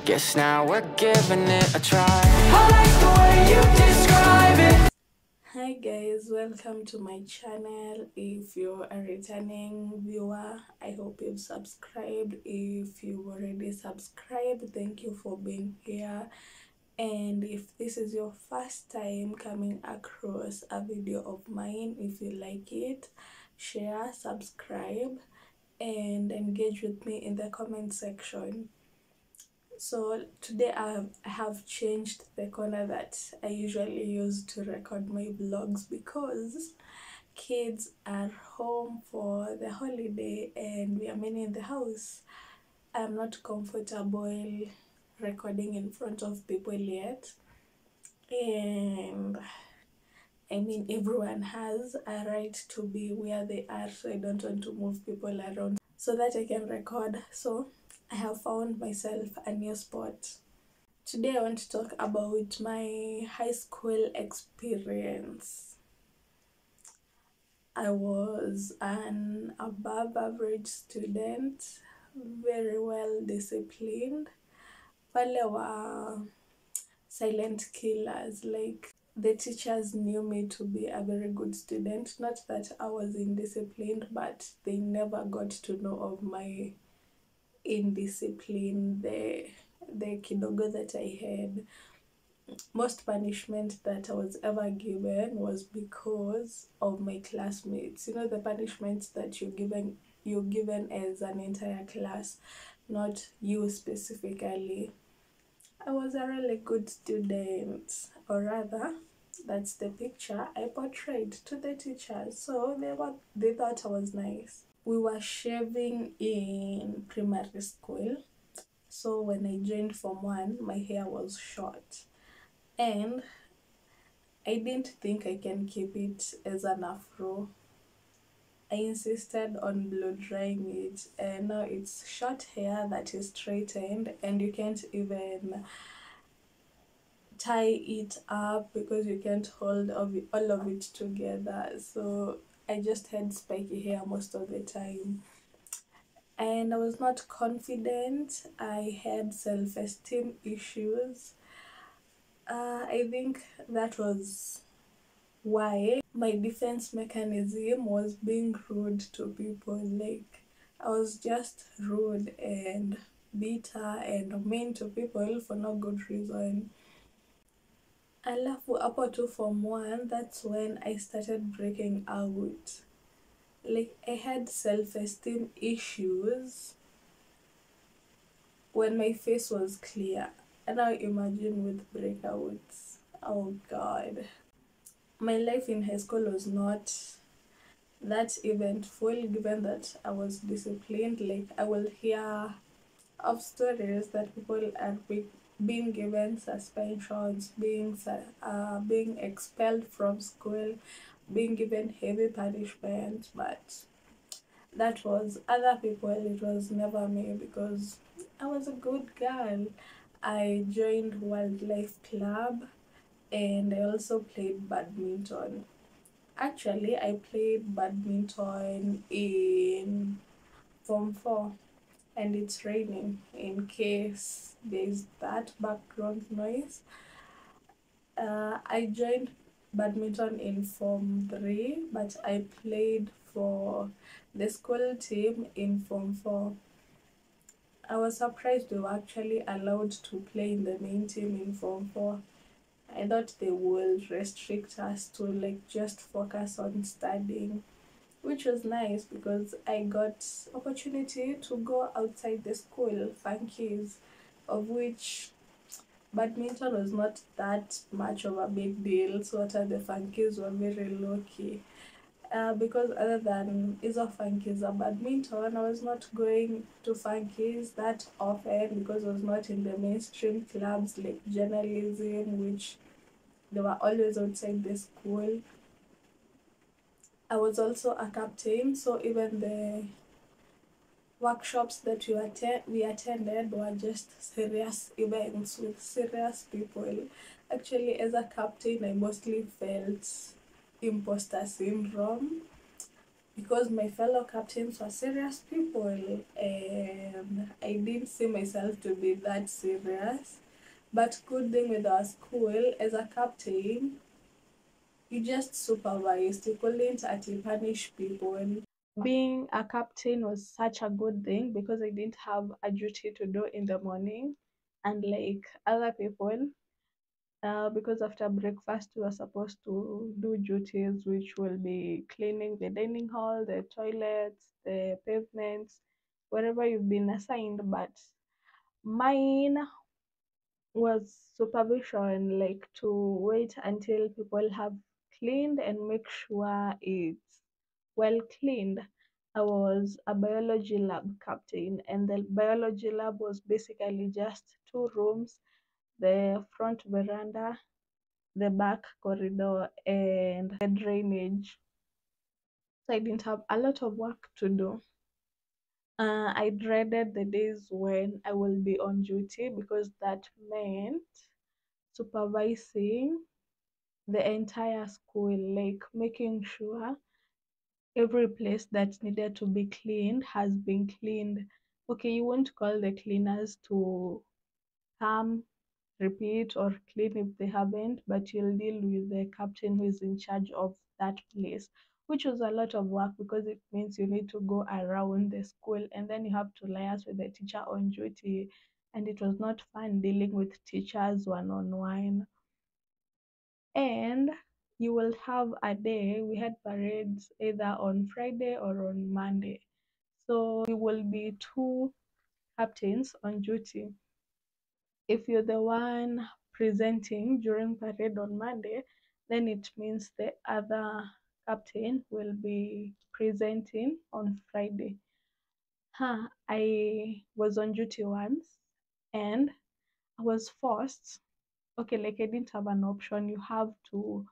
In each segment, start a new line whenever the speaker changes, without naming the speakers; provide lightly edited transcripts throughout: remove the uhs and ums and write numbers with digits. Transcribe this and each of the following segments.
Guess now we're giving it a try. I like the way you describe it.
Hi guys, welcome to my channel. If you're a returning viewer, I hope you've subscribed. If you've already subscribed, thank you for being here. And if this is your first time coming across a video of mine, if you like it, share, subscribe, and engage with me in the comment section. So today I have changed the corner that I usually use to record my vlogs because kids are home for the holiday and we are many in the house. I'm not comfortable recording in front of people yet, and I mean everyone has a right to be where they are, so I don't want to move people around so that I can record. So I have found myself a new spot. Today I want to talk about my high school experience. I was an above average student, very well disciplined. Wale were silent killers, like the teachers knew me to be a very good student. Not that I was indisciplined, but they never got to know of my indiscipline, the kidogo that I had. Most punishment that I was ever given was because of my classmates. You know, the punishments that you're given as an entire class, not you specifically. I was a really good student, or rather, that's the picture I portrayed to the teachers. So they thought I was nice. We were shaving in primary school. So when I joined Form 1, my hair was short. And I didn't think I can keep it as an afro. I insisted on blow drying it, and now it's short hair that is straightened and you can't even tie it up because you can't hold all of it together. So I just had spiky hair most of the time. And I was not confident. I had self-esteem issues. I think that was why my defense mechanism was being rude to people. Like, I was just rude and bitter and mean to people for no good reason. Alafu hapo tu Form 1, that's when I started breaking out. Like, I had self-esteem issues when my face was clear. And now imagine with breakouts. Oh god. My life in high school was not that eventful, given that I was disciplined. Like, I will hear of stories that people are being given suspensions, being expelled from school, being given heavy punishments, but that was other people. It was never me because I was a good girl. I joined Wildlife Club and I also played badminton. Actually, I played badminton in Form 4 and it's raining in case there's that background noise. I joined badminton in Form 3, but I played for the school team in Form 4. I was surprised we were actually allowed to play in the main team in Form 4. I thought they would restrict us to like just focus on studying, which was nice because I got opportunity to go outside the school, funkies, of which badminton was not that much of a big deal. So the funkies were very low key. Because other than Iso funkies or badminton, I was not going to funkies that often because I was not in the mainstream clubs like journalism, which they were always outside the school. I was also a captain, so even the workshops that we attended were just serious events with serious people. Actually, as a captain, I mostly felt imposter syndrome because my fellow captains were serious people and I didn't see myself to be that serious. But good thing with our school, as a captain, you just supervised. You couldn't actually punish people. Being a captain was such a good thing because I didn't have a duty to do in the morning, and like other people, because after breakfast we are supposed to do duties which will be cleaning the dining hall, the toilets, the pavements, wherever you've been assigned. But mine was supervision, like to wait until people have cleaned and make sure it's well cleaned. I was a biology lab captain, and the biology lab was basically just two rooms, the front veranda, the back corridor, and the drainage. So I didn't have a lot of work to do. I dreaded the days when I will be on duty because that meant supervising the entire school, like making sure every place that needed to be cleaned has been cleaned. Okay, you won't call the cleaners to come, repeat, or clean if they haven't, but you'll deal with the captain who is in charge of that place, which was a lot of work because it means you need to go around the school and then you have to liaise with the teacher on duty. And it was not fun dealing with teachers one on one. And you will have a day, we had parades either on Friday or on Monday. So we will be two captains on duty. If you're the one presenting during parade on Monday, then it means the other captain will be presenting on Friday. I was on duty once and I was forced. Okay, like I didn't have an option. You have to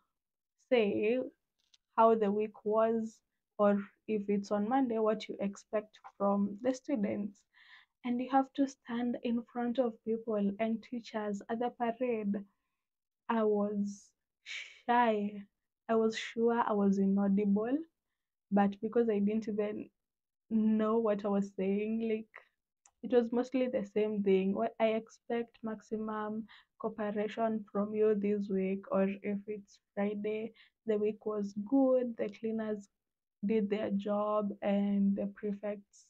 say how the week was, or if it's on Monday, what you expect from the students. And you have to stand in front of people and teachers at the parade. I was shy. I was sure I was inaudible, but because I didn't even know what I was saying, like it was mostly the same thing. What I expect maximum cooperation from you this week, or if it's Friday, the week was good, the cleaners did their job, and the prefects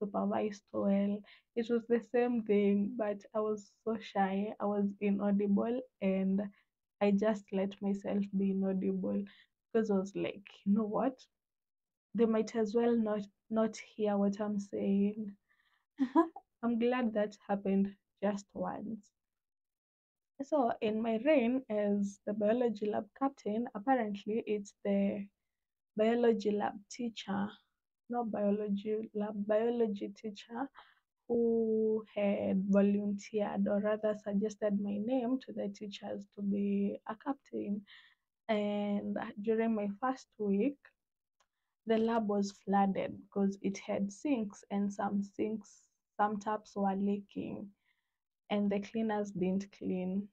supervised well. It was the same thing, but I was so shy, I was inaudible, and I just let myself be inaudible because I was like, you know what? They might as well not hear what I'm saying. I'm glad that happened just once. So in my reign as the biology lab captain, apparently it's the biology lab teacher, not biology lab, biology teacher who had volunteered or rather suggested my name to the teachers to be a captain. And during my first week, the lab was flooded because it had sinks, and some taps were leaking, and the cleaners didn't clean.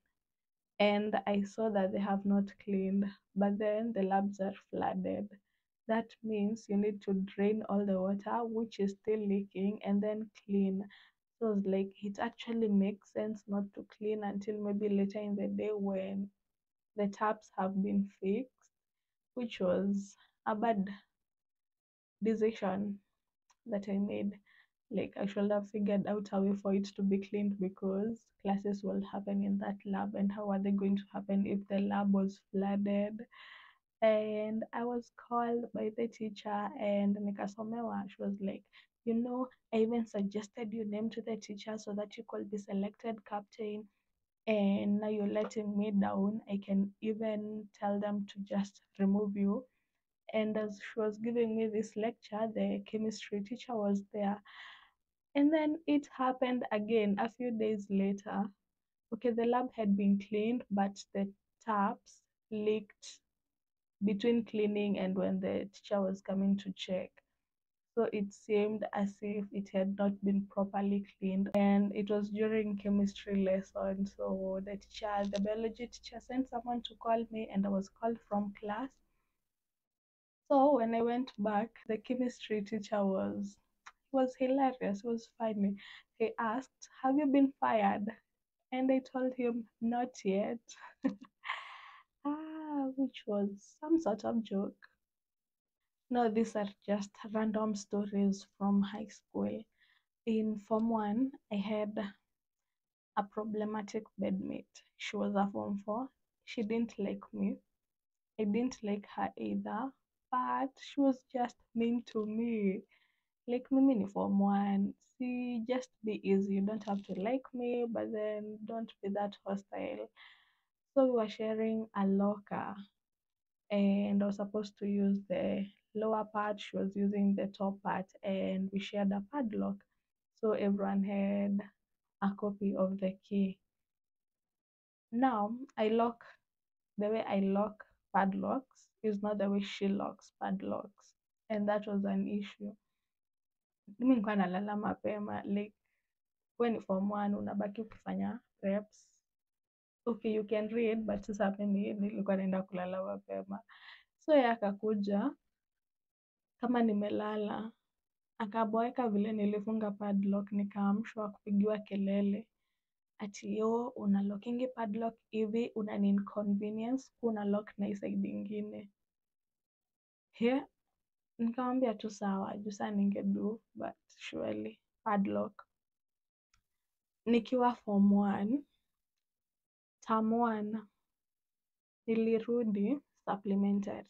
And I saw that they have not cleaned, but then the labs are flooded. That means you need to drain all the water, which is still leaking, and then clean. So it's like it actually makes sense not to clean until maybe later in the day when the taps have been fixed, which was a bad decision that I made. Like I should have figured out a way for it to be cleaned because classes will happen in that lab, and how are they going to happen if the lab was flooded? And I was called by the teacher and nikasomewa. She was like, you know, I even suggested your name to the teacher so that you could be selected captain, and now you're letting me down. I can even tell them to just remove you. And as she was giving me this lecture, the chemistry teacher was there. And then it happened again a few days later. Okay, the lab had been cleaned, but the taps leaked between cleaning and when the teacher was coming to check. So it seemed as if it had not been properly cleaned. And it was during chemistry lesson. So the biology teacher sent someone to call me, and I was called from class. So when I went back, the chemistry teacher was hilarious. It was funny. He asked, "Have you been fired?" And I told him, "Not yet." Which was some sort of joke. No, these are just random stories from high school. In Form 1, I had a problematic bedmate. She was a Form 4. She didn't like me. I didn't like her either, but she was just mean to me. Like mimi ni Form 1. See, just be easy. You don't have to like me, but then don't be that hostile. So we were sharing a locker, and I was supposed to use the lower part. She was using the top part, and we shared a padlock. So everyone had a copy of the key. Now, the way I lock padlocks is not the way she locks padlocks. And that was an issue. Mimi nilikuwa nalala mapema, like when ni form 1 unabaki ukifanya reps. Okay, you can read, but sasa mimi nilikuwa naenda kulala mapema. So yeye akakuja kama nimelala, akaboeka vile nilifunga padlock, nikaamshwa kupigiwa kelele ati yo unalockingi padlock hivi, unani inconvenience, kuna lock na hii side ingine. Here nikamwambia tu sawa, juu saa ningedu, but surely padlock. Nikiwa form 1, term 1, nilirudi supplementary.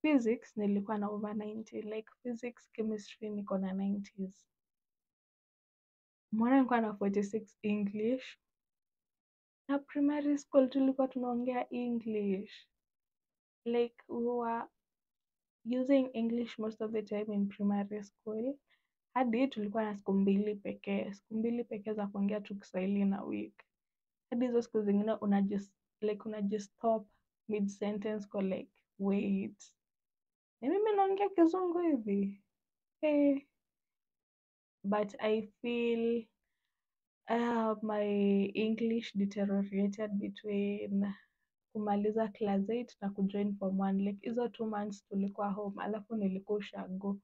Physics nilikuwa na over 90, like physics, chemistry niko na 90s. Mbona nilikuwa na 46 English? Na primary school tulikuwa tunaongea English. Like we were using English most of the time in primary school. Hadi tulikuwa na siku mbili pekee za kuongea tu Kiswahili na week. Hadi hizo siku zingine unajistop mid sentence kwa like wait, ni mimi naongea kizungu hivi? But I feel my English deteriorated between kumaliza class 8 na kujoin form 1. Like hizo 2 months tulikuwa home, alafu nilikuwa ushago.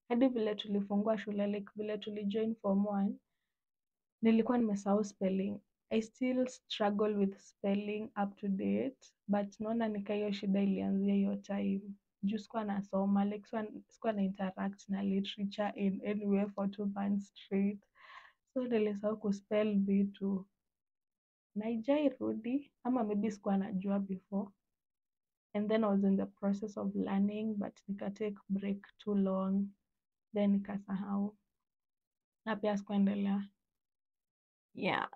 Hadi vile tulifungua shule, like vile tulijoin form 1, nilikuwa nimesahau spelling. I still struggle with spelling up to date, but naona nika hiyo shida ilianzia hiyo time. Juu sikuwa nasoma, like sikuwa na interact na literature in any way for 2 months straight. So nilisahau kuspell vitu. Na haijairudi, ama maybe sikuwa najua before. And then I was in the process of learning, but nika take break too long. Then nikasahau. Na pia sikuendelea. Yeah.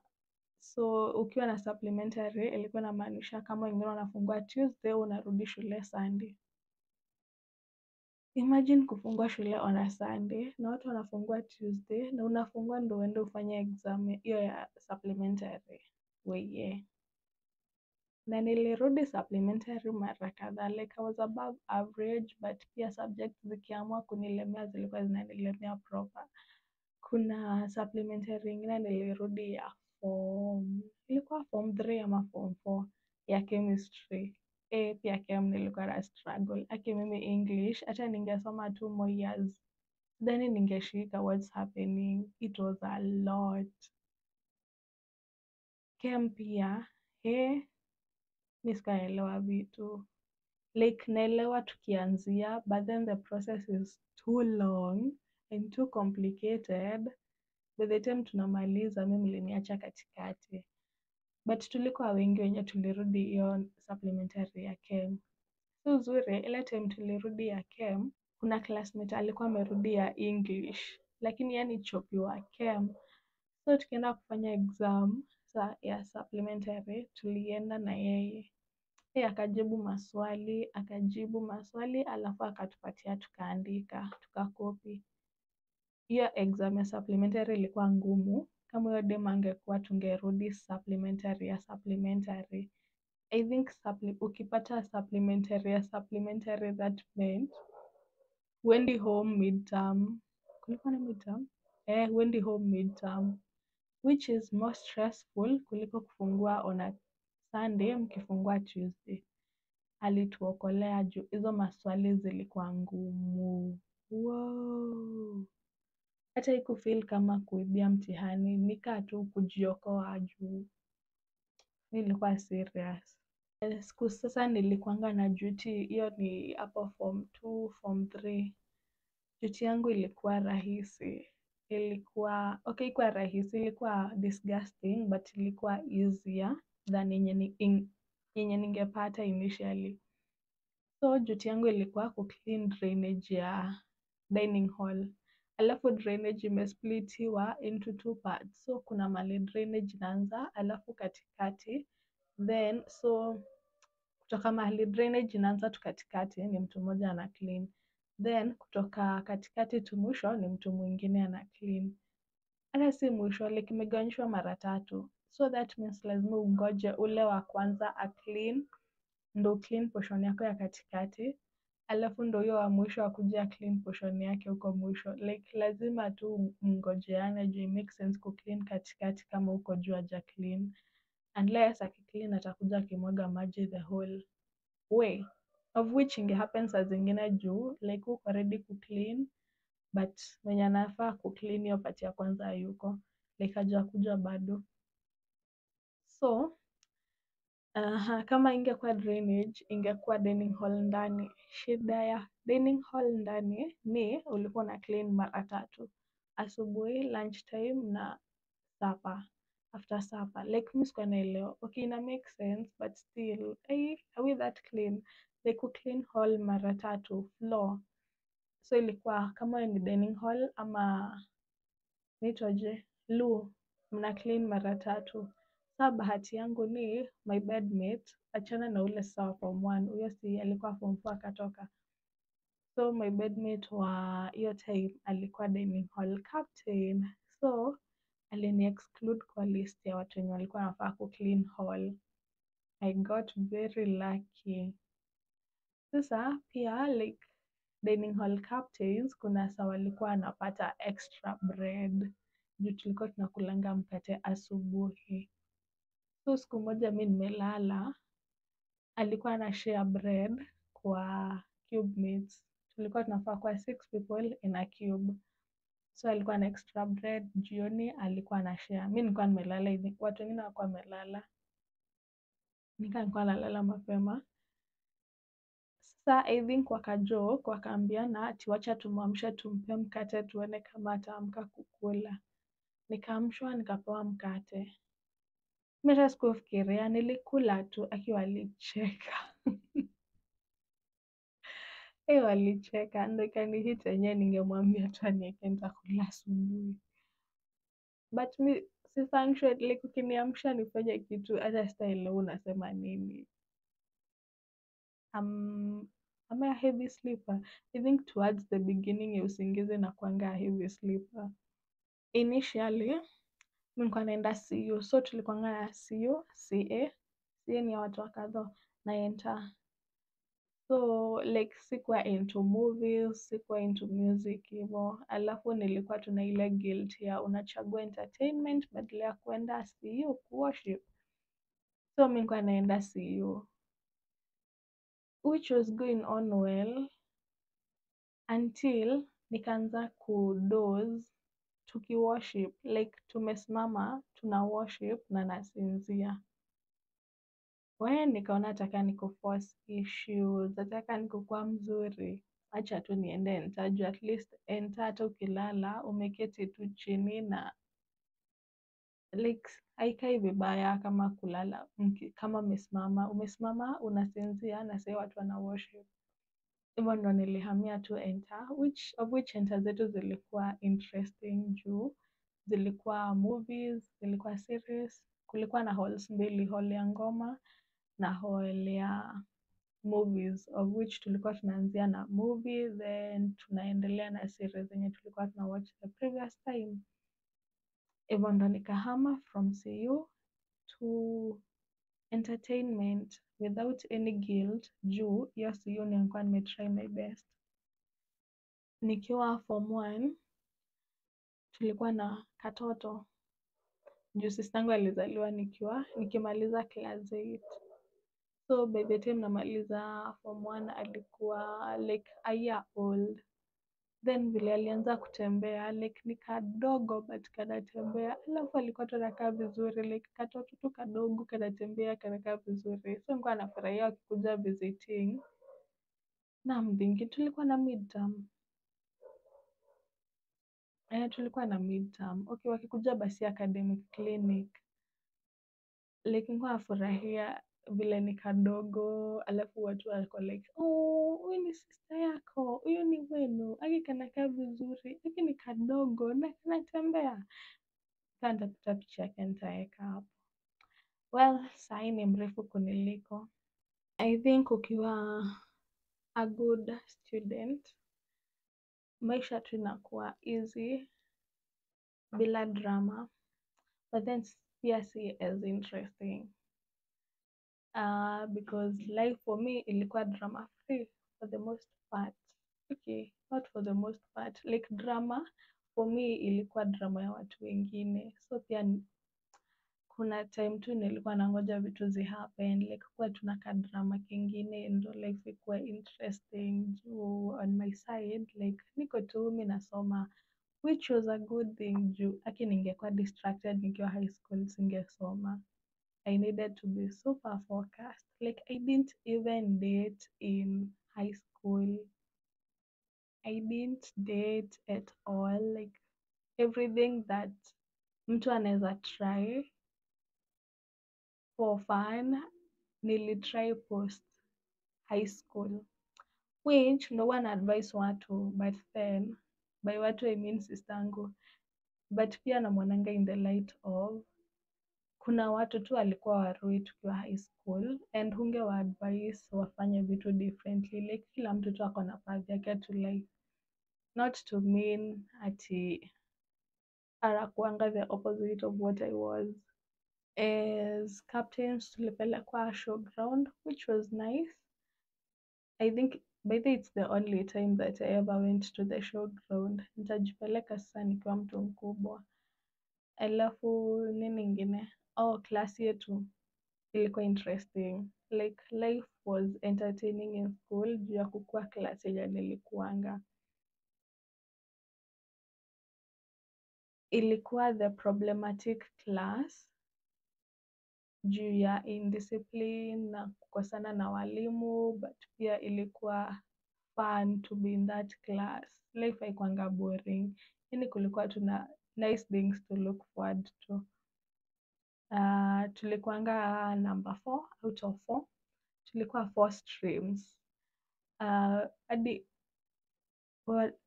So ukiwa na supplementary ilikuwa inamaanisha kama wengine wanafungua Tuesday unarudi shule Sunday. Imagine kufungua shule on a Sunday na watu wanafungua Tuesday na unafungua ndo uende ufanye exam hiyo ya supplementary. Weye. Na nilirudi supplementary mara kadhaa, like I was above average, but pia subjects zikiamua kunilemea zilikuwa zinanilemea proper. Kuna supplementary ingine nilirudi ya ilikuwa form 3 ama form 4 ya chemistry. Pia chem nilikuwa na struggle. Aki mimi English, hata ningesoma 2 more years, then ningeshika what's happening. It was a lot. Chem pia, mi sikuelewa vitu. Like naelewa tukianzia, but then the process is too long and too complicated. By the time tunamaliza mimi niliniacha katikati. But tulikuwa wengi wenye tulirudi hiyo supplementary ya chem. So uzuri, ile time tulirudi ya chem, kuna classmate alikuwa amerudi ya English, lakini yeye ni chopi wa chem. So tukienda kufanya exam ya supplementary, tulienda na yeye. Yeye akajibu maswali, alafu akatupatia tukaandika, tukakopi. Hiyo exam ya supplementary ilikuwa ngumu. Kama hiyo dem angekuwa tungerudi supplementary ya supplementary. I think ukipata supplementary ya supplementary, that meant huendi home midterm. Kulikuwa na midterm? Huendi home midterm, which is more stressful kuliko kufungua on a Sunday mkifungua Tuesday. alituokolea juu hizo maswali zilikuwa ngumu. Wow. Hata ikufeel kama kuibia mtihani, nika tu kujiokoa juu nilikuwa serious. Siku sasa nilikuanga na duty, hiyo ni hapo form 2, form 3. Duty yangu ilikuwa rahisi. Ilikuwa rahisi, ilikuwa disgusting but ilikuwa easier than yenye ningepata initially. So duty yangu ilikuwa kuclean drainage ya dining hall. Alafu drainage imesplitiwa into 2 parts. So kuna mali drainage inaanza, alafu katikati. Then so kutoka mahali drainage inaanza tu katikati ni mtu mmoja ana clean. Then kutoka katikati tu mwisho ni mtu mwingine ana clean. Hata si mwisho, like imegawanyishwa mara 3. So that means lazima ungoje ule wa kwanza a clean, ndo clean portion yako ya katikati. Alafu ndo hiyo wa mwisho akuje clean portion yake huko mwisho. Like lazima tu mngojeane juu make sense ku clean katikati kama uko juu haja clean. Unless akiclean atakuja akimwaga maji the whole way, of which inge happen saa zingine juu like uko ready ku clean but mwenye anafaa ku clean hiyo part ya kwanza hayuko, like hajakuja bado. So kama ingekuwa drainage ingekuwa dining hall ndani. Shida ya dining hall ndani ni ulikuwa na clean mara 3: asubuhi, lunch time na supper, after supper. Like mimi sikuwa naelewa. Okay, ina make sense but still, are we that clean? Like ku clean hall mara 3 floor. So ilikuwa kama ni dining hall ama nitoje loo, mna clean mara 3. Sa bahati yangu ni my bedmate, achana na ule sawa form 1, huyo si alikuwa form 4 akatoka. So my bedmate wa hiyo time alikuwa dining hall captain. So alini exclude kwa list ya watu wenye walikuwa wanafaa ku clean hall. I got very lucky. Sasa pia like dining hall captains kuna saa walikuwa wanapata extra bread juu tulikuwa tunakulanga mkate asubuhi. So siku moja mimi nimelala, alikuwa ana share bread kwa cube mates. Tulikuwa tunafaa kwa 6 people in a cube. So alikuwa na extra bread, jioni alikuwa na share. Mimi nilikuwa nimelala hivi, watu wengine hawakuwa wamelala. Nilikuwa nalala mapema. Sasa I think wakajoke, wakaambiana ati wacha tumwamshe tumpe mkate tuone kama ataamka kukula. Nikaamshwa nikapewa mkate. Mimi hata sikufikiria, nilikula tu akiwa alicheka. Walicheka, ndo ikanihit yenyewe ningemwambia tu anieke nitakula asubuhi. But mi si function, like ukiniamsha nifanye kitu hata sitaelewa unasema nini. I'm a heavy sleeper. I think towards the beginning ya usingizi nakuanga a heavy sleeper. Initially, mimi nilikuwa naenda CU. So tulikuanga na CU, CA. CA ni ya watu wa kadhaa na enter. So like sikuwa into movies, sikuwa into music hivo. Alafu nilikuwa tuna ile guilt ya unachagua entertainment badala ya kuenda CU kuworship. So mimi nilikuwa naenda CU, which was going on well until nikaanza kudoze tukiworship, like tumesimama tuna worship na nasinzia. Nikaona nataka nikuforce issues, nataka nikukuwa mzuri. Acha tu niende enter, at least enter hata ukilala umeketi tu chini na like haikai vibaya kama kulala kama umesimama unasinzia na sasa watu wana worship. Hivyo ndo nilihamia tu enter, which enter zetu zilikuwa interesting juu zilikuwa movies, zilikuwa series. Kulikuwa na halls 2, hall ya ngoma na hall ya movies, of which tulikuwa tunaanzia na movie then tunaendelea na series zenye tulikuwa tuna watch the previous time. Hivyo ndo nikahama from CU to entertainment without any guilt juu hiyo CU nilikuwa nimetry my best. Nikiwa form 1 tulikuwa na katoto juu sistangu alizaliwa nikimaliza class 8. So by the time namaliza form 1 alikuwa like a year old. Then vile alianza kutembea like ni kadogo but kanatembea, alafu alikuwa tu anakaa vizuri like katoto tu kadogo kanatembea kanakaa vizuri. So nilikuwa nafurahia akikuja visiting. Na mdingi tulikuwa na midterm. Tulikuwa na midterm. Okay, wakikuja basi academic clinic. Like nilikuwa nafurahia vile ni kadogo, alafu watu walikuwa like, oh, huyu ni sister yako, huyu ni wenu, aki kanakaa vizuri, aki ni kadogo na kanatembea. Kaa nitafuta picha yake nitaweka hapo. Well, sahi ni mrefu kuniliko. I think ukiwa a good student, maisha tu inakuwa easy bila drama, but then pia si as interesting. Because life for me ilikuwa drama free for the most part. Okay, not for the most part. Like drama for me ilikuwa drama ya watu wengine. So pia kuna time tu nilikuwa nangoja vitu zi happen. Like kuwa tunaka drama kingine ndo life ikuwa interesting. Juu on my side, like niko tu mimi nasoma, which was a good thing juu aki ningekuwa distracted nikiwa high school singesoma. I needed to be super focused. Like I didn't even date in high school. I didn't date at all. Like everything that mtu anaweza try for fun, nilitry post high school. Which no one advise watu, but then by watu I mean sistangu. But pia namwonanga in the light of kuna watu tu walikuwa warui tukiwa high school and hungewa advice wafanye vitu differently. Like kila mtu tu ako na path yake to life. Not to mean ati anakuanga the opposite of what I was. As captains tulipelekwa showground, which was nice. I think by the it's the only time that I ever went to the showground. Nitajipeleka sasa nikiwa mtu mkubwa. Alafu nini ingine? Oh, class yetu ilikuwa interesting. Like life was entertaining in school juu ya kukua class yenye nilikuanga. Ilikuwa the problematic class juu ya indiscipline na kukosana na walimu, but pia ilikuwa fun to be in that class. Life haikuanga boring. Yani kulikuwa tuna nice things to look forward to. Tulikuanga number 4 out of 4. Tulikuwa 4 streams. Hadi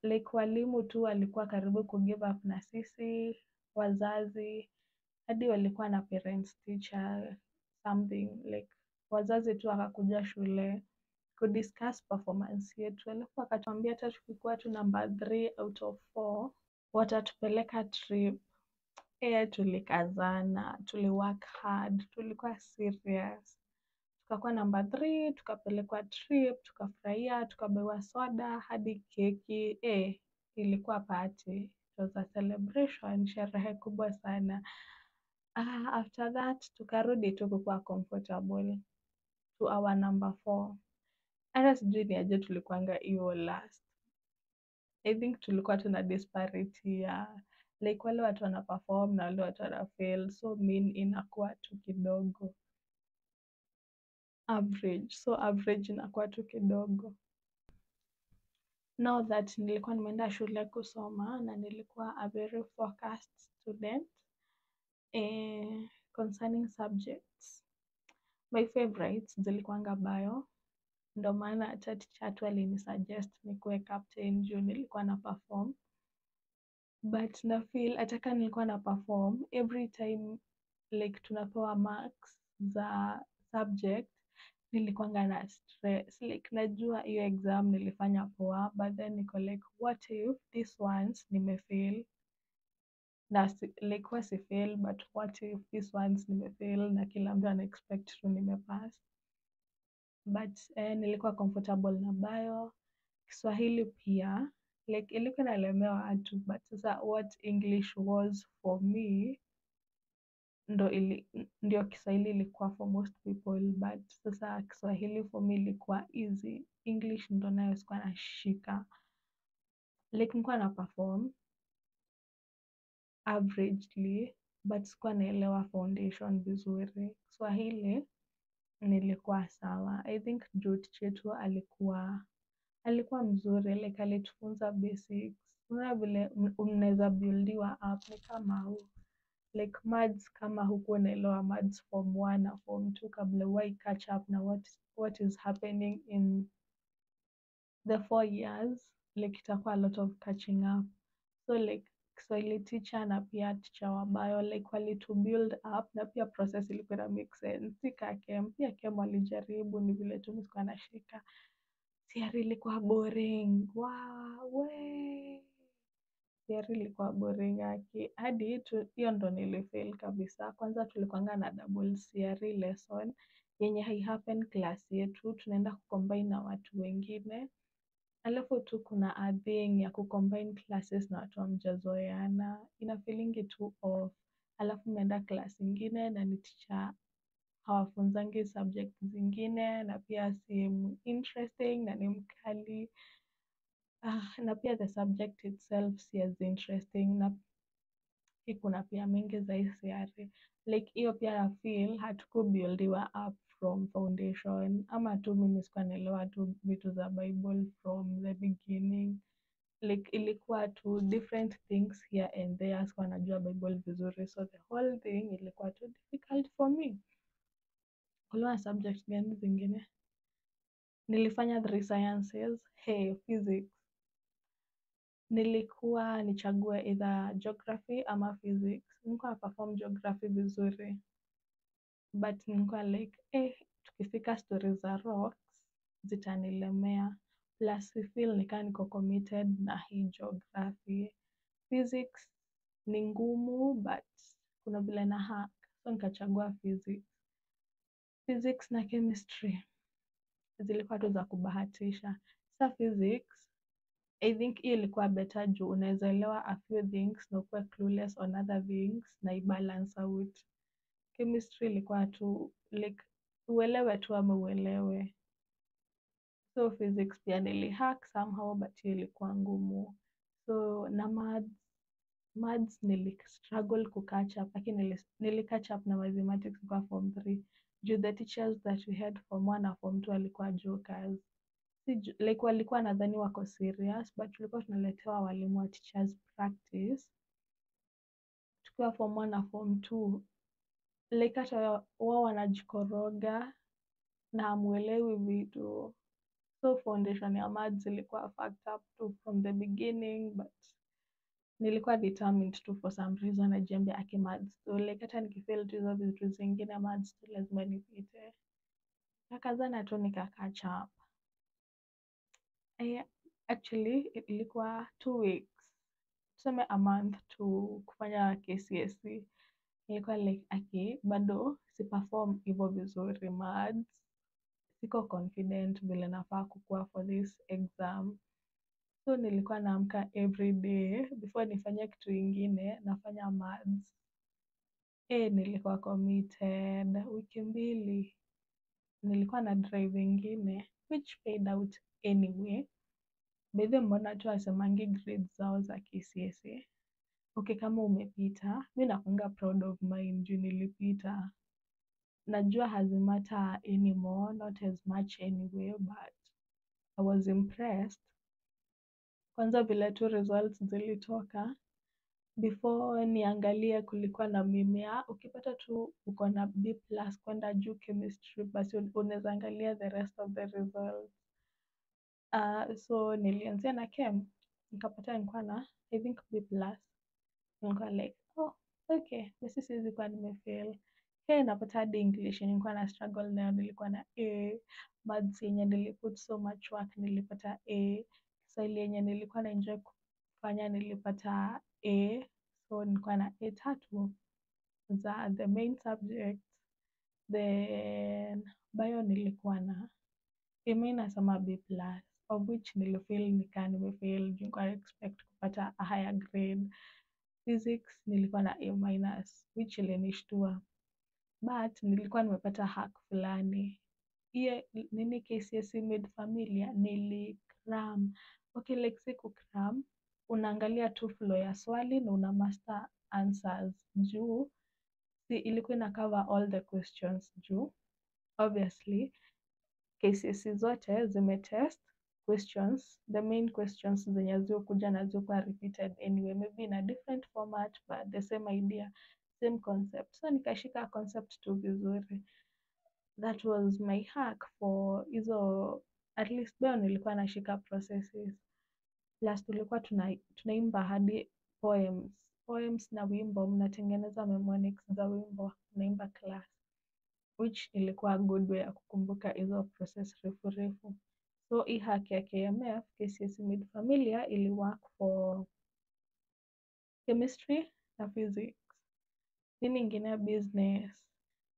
like walimu tu walikuwa karibu kugive up na sisi, wazazi, hadi walikuwa na parents teacher something like wazazi tu wakakuja shule kudiscuss performance yetu, alafu wakatuambia hata tukikuwa tu number 3 out of 4 watatupeleka trip. Tulikazana, tuliwork hard, tulikuwa serious. Tukakuwa number 3, tukapelekwa trip, tukafurahia, tukabewa soda, hadi keki. Ilikuwa party. It was a celebration, sherehe kubwa sana. After that, tukarudi tu kukuwa comfortable to our number 4. Hata sijui ni aje tulikuanga hiyo last. I think tulikuwa tuna disparity ya like wale watu wana perform na wale watu wana fail, so mean inakuwa tu kidogo average, so average inakuwa tu kidogo. Now that nilikuwa nimeenda shule kusoma na nilikuwa a very focused student concerning subjects, my favorites zilikuwanga bio. Ndo maana hata teacher wetu alinisuggest nikuwe captain juu nilikuwa na perform. But na feel hata kama nilikuwa na perform, every time like tunapewa marks za subject nilikuwanga na stress. Like najua hiyo exam nilifanya poa, but then niko like what if this ones nimefail? Na like huwa si fail, but what if this ones nimefail na kila mtu ana expect tu nimepass. But nilikuwa comfortable na bio. Kiswahili pia like ilikuwa nalemewa watu, but sasa what English was for me ndio Kiswahili ilikuwa for most people, but sasa Kiswahili for me ilikuwa easy. English ndo nayo sikuwa nashika, like nilikuwa na perform averagely, but sikuwa naelewa foundation vizuri. Kiswahili nilikuwa sawa. I think juu teacher yetu alikuwa mzuri, like alitufunza basics. Unaona vile mnaweza buildiwa up, ni kama huu like maths, kama huku unaelewa maths form 1 na form 2 kabla why catch up na what is happening in the 4 years, like itakuwa a lot of catching up. So like Kiswahili teacher na pia teacher wa bio like walitu build up, na pia process ilikuwa na make sense. Sika kem pia kem walijaribu, ni vile tu sikuwa nashika. Theory ilikuwa boring. Wow, we. Theory ilikuwa boring yake. Hadi hiyo ndo nilifail kabisa. Kwanza tulikuanga na double theory lesson yenye haihappen class yetu, tunaenda kucombine na watu wengine. Alafu tu kuna a thing ya kucombine classes na watu hamjazoeana, ina feelingi tu off. Alafu mnaenda class ingine na ni teacher hawafunzangi subject zingine, na pia si interesting na ni mkali. Na pia the subject itself si as interesting, na kuna pia mingi za hii theory. Like hiyo pia I feel hatukubuildiwa up from foundation, ama tu mimi sikuwa naelewa tu vitu za Bible from the beginning. Like ilikuwa tu different things here and there, sikuwa najua Bible vizuri, so the whole thing ilikuwa too difficult for me. Kulikuwa na subject gani zingine? Nilifanya 3 sciences. Hey, physics. Nilikuwa nichague either geography ama physics. Nilikuwa perform geography vizuri, but nilikuwa like tukifika stories za rocks zitanilemea, plus I feel nikaa niko committed na hii geography. Physics ni ngumu, but kuna vile na hack, so nikachagua physics. Physics na chemistry zilikuwa tu za kubahatisha. Sa physics, I think hii ilikuwa better juu unaweza elewa a few things na ukuwe clueless on other things na ibalance out. Chemistry ilikuwa tu like uelewe tu ama uelewe. So physics pia nilihack somehow, but hiyo ilikuwa ngumu. So na maths struggle kukatch up, lakini nilikatch up na mathematics kwa form 3. Juu the teachers that we had form 1 na form 2 walikuwa jokers. Like walikuwa nadhani wako serious, but tulikuwa tunaletewa walimu wa teachers practice tukiwa form 1 na form 2. Like hata wao wanajikoroga na hamuelewi vitu. So foundation ya maths ilikuwa fucked up too from the beginning, but nilikuwa determined to for some reason najiambia maths. So like hata nikifail tu hizo vitu zingine, maths tu lazima nipite. Nakazana tu catch up. Actually ilikuwa 2 weeks, tuseme a month to kufanya KCSE. Nilikuwa like bado si perform hivyo vizuri maths, siko confident vile nafaa kukua for this exam. So nilikuwa naamka every day before nifanye kitu ingine nafanya maths. Nilikuwa committed. Wiki 2 nilikuwa na drive ingine which paid out anyway. By the way, mbona tu asemangi grades zao za KCSE? Okay, kama umepita, mi nakuanga proud of mine juu nilipita. Najua hazimata anymore, not as much anyway, but I was impressed. Kwanza vile tu results zilitoka, before niangalie kulikuwa na mimea, ukipata tu uko na B+ kwenda juu chemistry, basi unaweza angalia the rest of the results. So nilianzia na chem, nikapata nilikuwa na I think B+. Nilikuwa like, okay, basi siwezi kuwa nimefail. Napata hadi English nilikuwa na struggle nayo, nilikuwa na A. Maths yenye niliput so much work nilipata A. Kiswahili yenye nilikuwa na enjoy kufanya nilipata A. So nilikuwa na A3 za the main subject. Then bio nilikuwa na imi nasema B+, of which nilifeel nikaa nimefail juu nilikuwa expect kupata a higher grade. Physics nilikuwa na A-, which ilinishtua. But nilikuwa nimepata hack fulani. Hiyo nini KCSE mid familia nilikram. Okay, like siku cram, unaangalia tu flow ya swali na una master answers juu. Si ilikuwa ina cover all the questions juu. Obviously, KCSE zote zimetest questions, the main questions zenye zikuja na zikuwa repeated anyway, maybe in a different format but the same idea, same concept. So nikashika concept tu vizuri. That was my hack for hizo, at least beo nilikuwa nashika processes. Plus tulikuwa tunaimba hadi poems na wimbo, mnatengeneza mnemonics za wimbo, mnaimba class, which ilikuwa a good way ya kukumbuka hizo process refu refu. So hii hack ya KMF, KCSE mid familia, ili work for chemistry na physics. Nini ingine? Business.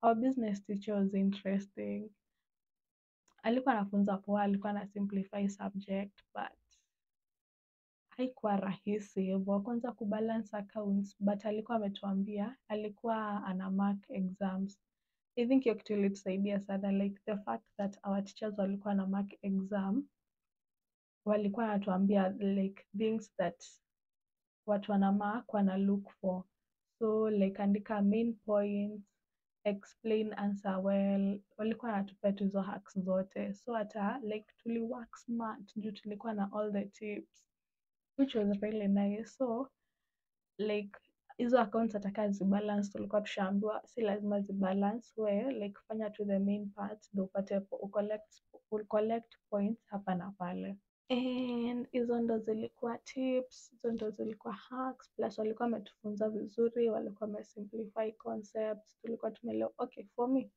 Our business teacher was interesting. Alikuwa anafunza poa, alikuwa na simplify subject, but haikuwa rahisi hivyo. Kwanza kubalance accounts, but alikuwa ametuambia, alikuwa ana mark exams. I think hiyo kitu ilitusaidia sana, like the fact that our teachers walikuwa na mark exam, walikuwa wanatuambia like things that watu wana mark wana look for. So like andika main points, explain, answer well. Walikuwa wanatupea tu hizo hacks zote. So hata like tuli work smart juu tulikuwa na all the tips, which was really nice. So like hizo accounts ataka zibalance, tulikuwa tushaambiwa si lazima zibalance, we like fanya to the main part ndio upate collect points hapa na pale. And hizo ndo zilikuwa tips, hizo ndo zilikuwa hacks, plus walikuwa wametufunza vizuri, walikuwa wamesimplify concepts, tulikuwa tumeelewa. Okay, for me,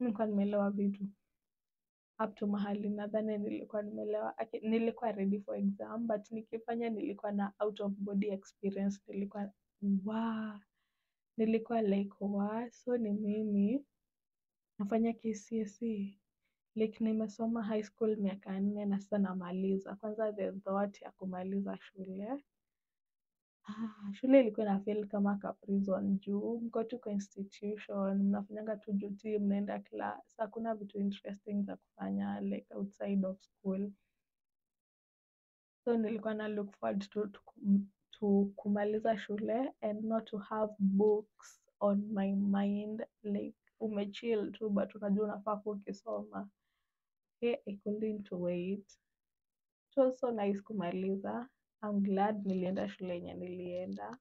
nilikuwa nimeelewa vitu up to mahali nadhani nilikuwa nimeelewa. Nilikuwa ready for exam, but nikifanya nilikuwa na out of body experience. Nilikuwa like so ni mimi nafanya KCSE, like nimesoma high school miaka 4 na sasa namaliza. Kwanza the thought ya kumaliza shule, shule ilikuwa na feel kama ka prison juu mko tu kwa institution, mnafanyanga tu duty, mnaenda class, hakuna vitu interesting za kufanya like outside of school. So nilikuwa na look forward to kumaliza shule and not to have books on my mind, like umechill tu but unajua unafaa kuwa ukisoma. I couldn't wait. It was so nice kumaliza. I'm glad nilienda shule yenye nilienda.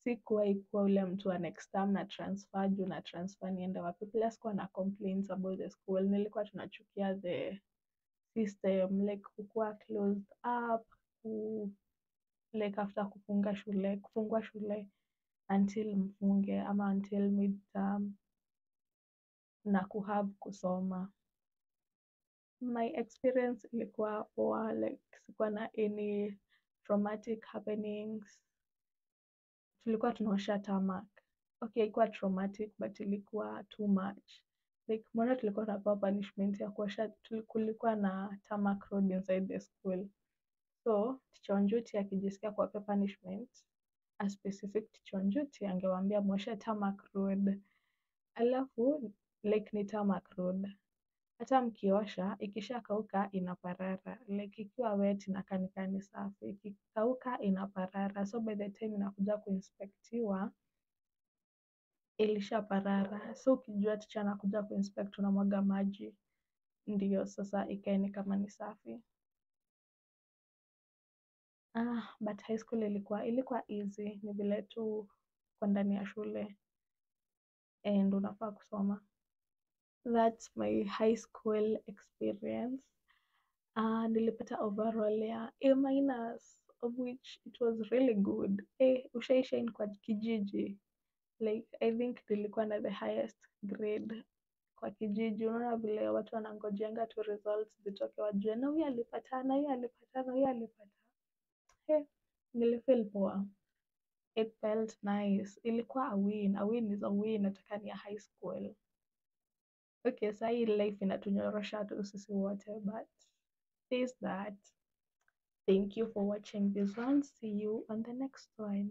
Sikuwahi kuwa ule mtu wa next term na transfer juu na transfer niende wapi. Plus sikuwa na complaints about the school. Nilikuwa tunachukia the system, like kukua closed up, like after kufungua shule until mfunge ama until midterm na kuhave kusoma. My experience ilikuwa poa, like sikuwa na any traumatic happenings. Tulikuwa tunaosha tarmac. Okay, ilikuwa traumatic but ilikuwa too much. Like mbona tulikuwa tunapewa punishment ya kuosha, kulikuwa na tarmac road inside the school. So teacher Wanjuti akijisikia kuwapea punishment, a specific teacher Wanjuti angewaambia muoshe tarmac road. Alafu like ni tarmac road, hata mkiosha ikishakauka inaparara, like ikiwa wet inakaa ni safi, ikikauka inaparara. So by the time inakuja kuinspektiwa ilishaparara. So ukijua teacher anakuja kuinspect unamwaga maji ndio sasa ikae ni kama ni safi. But high school ilikuwa easy, ni vile tu kwa ndani ya shule and unafaa kusoma. That's my high school experience. Nilipata overall ya A-, of which it was really good. Ushaishine kwa kijiji, like I think nilikuwa na the highest grade kwa kijiji. Unaona vile watu wanangojeanga tu results zitoke wajue na huyu alipata na huyu alipata na huyu alipata. Nilifeel poa. It felt nice. Ilikuwa a win. A win is a win nataka ni ya high school. Okay, saa hii life inatunyorosha tu sisi wote, but there's that. Thank you for watching this one. See you on the next one.